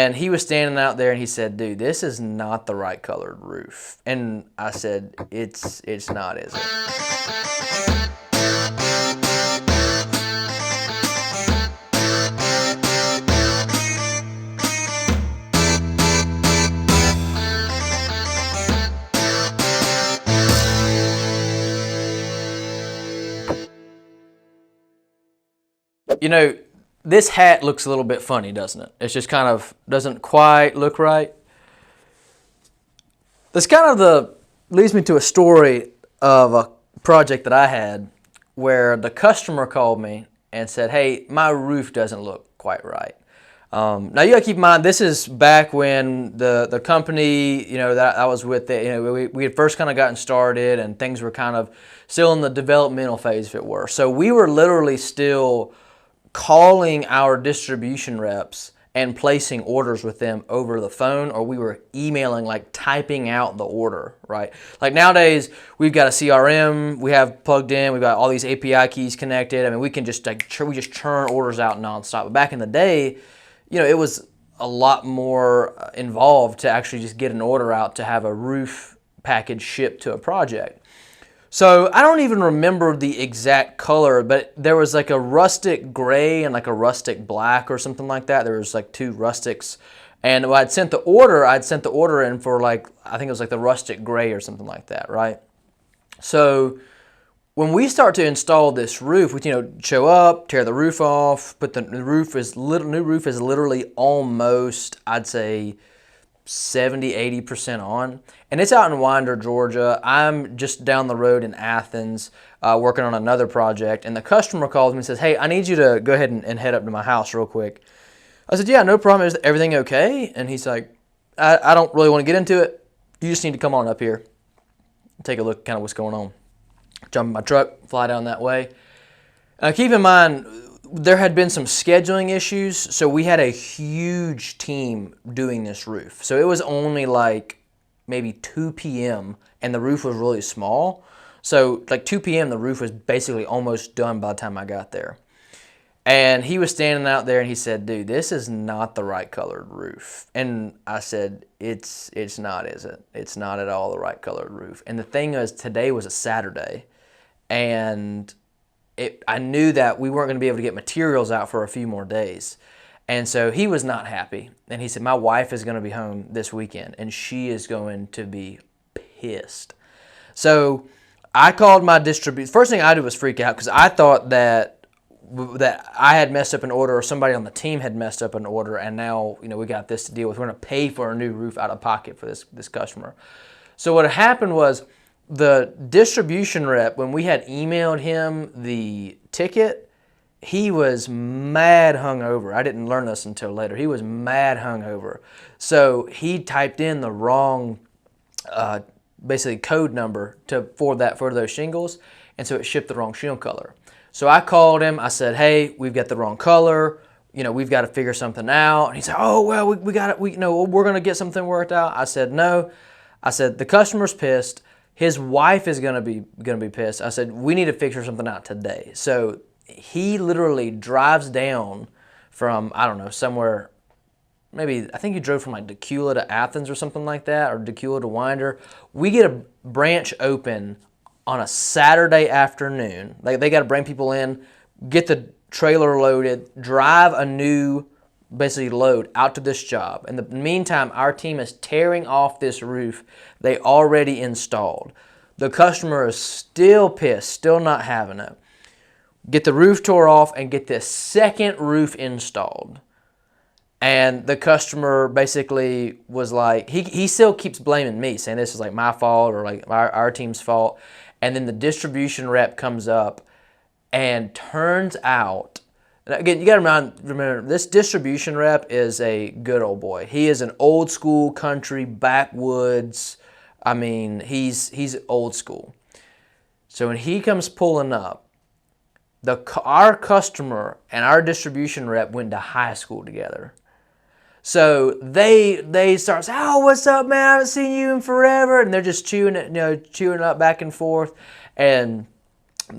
And he was standing out there and he said, dude, this is not the right colored roof. And I said, it's not, is it? You know, this hat looks a little bit funny, doesn't it? It's just kind of doesn't quite look right. This kind of leads me to a story of a project that I had where the customer called me and said, hey, my roof doesn't look quite right. Now you gotta keep in mind, this is back when the company, that I was with, we had first kind of gotten started and things were kind of still in the developmental phase, if it were. So we were literally still calling our distribution reps and placing orders with them over the phone, or we were emailing, like typing out the order, right? Like nowadays, we've got a CRM, we have plugged in, we've got all these API keys connected. I mean, we can just we just churn orders out nonstop. But back in the day, it was a lot more involved to actually just get an order out to have a roof package shipped to a project. So I don't even remember the exact color, but there was like a rustic gray and like a rustic black or something like that. There was like two rustics. And when I'd sent the order in for like, I think it was like the rustic gray or something like that, right? So when we start to install this roof, we show up, tear the roof off, put the new roof is literally almost, I'd say, 70-80% on, and it's out in Winder, Georgia. I'm just down the road in Athens working on another project, and the customer calls me and says, hey, I need you to go ahead and head up to my house real quick. I said, yeah, no problem. Is everything okay? And he's like, I don't really want to get into it. You just need to come on up here and take a look at kind of what's going on. Jump in my truck, fly down that way. Keep in mind, there had been some scheduling issues, so we had a huge team doing this roof. So it was only like maybe 2 p.m. and the roof was really small. So like 2 p.m. the roof was basically almost done by the time I got there. And he was standing out there and he said, dude, this is not the right colored roof. And I said, it's not, is it? It's not at all the right colored roof. And the thing is, today was a Saturday, and I knew that we weren't going to be able to get materials out for a few more days. And so he was not happy. And he said, my wife is going to be home this weekend, and she is going to be pissed. So I called my distributor. First thing I did was freak out because I thought that I had messed up an order, or somebody on the team had messed up an order, and now we got this to deal with. We're going to pay for a new roof out of pocket for this customer. So what happened was, the distribution rep, when we had emailed him the ticket, he was mad hungover. I didn't learn this until later. He was mad hungover. So he typed in the wrong, basically code number for those shingles, and so it shipped the wrong shingle color. So I called him. I said, hey, we've got the wrong color. We've got to figure something out. And he said, oh, well, we got it. We're going to get something worked out. I said, no. I said, the customer's pissed. His wife is gonna be pissed. I said, we need to figure something out today. So he literally drives down from, I don't know, somewhere, maybe, I think he drove from like Decula to Athens or something like that, or Decula to Winder. We get a branch open on a Saturday afternoon. They got to bring people in, get the trailer loaded, drive a new basically load out to this job. In the meantime, our team is tearing off this roof they already installed. The customer is still pissed, still not having it. Get the roof tore off and get this second roof installed. And the customer basically was like, he still keeps blaming me, saying this is like my fault or like our team's fault. And then the distribution rep comes up, and turns out, again, you got to remember, this distribution rep is a good old boy. He is an old school country backwoods. I mean, he's old school. So when he comes pulling up, our customer and our distribution rep went to high school together. So they start saying, oh, what's up, man? I haven't seen you in forever. And they're just chewing it up back and forth. And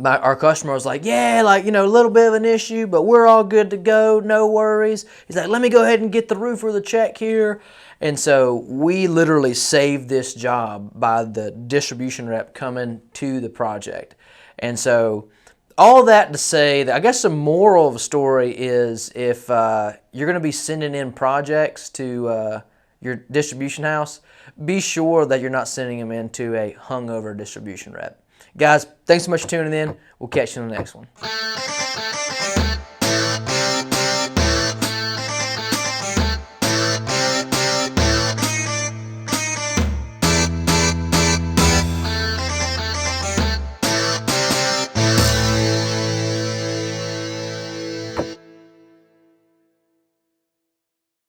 our customer was like, yeah, like, a little bit of an issue, but we're all good to go, no worries. He's like, let me go ahead and get the roofer the check here. And so we literally saved this job by the distribution rep coming to the project. And so all that to say that I guess the moral of the story is if you're going to be sending in projects to your distribution house, be sure that you're not sending them into a hungover distribution rep. Guys, thanks so much for tuning in. We'll catch you in the next one.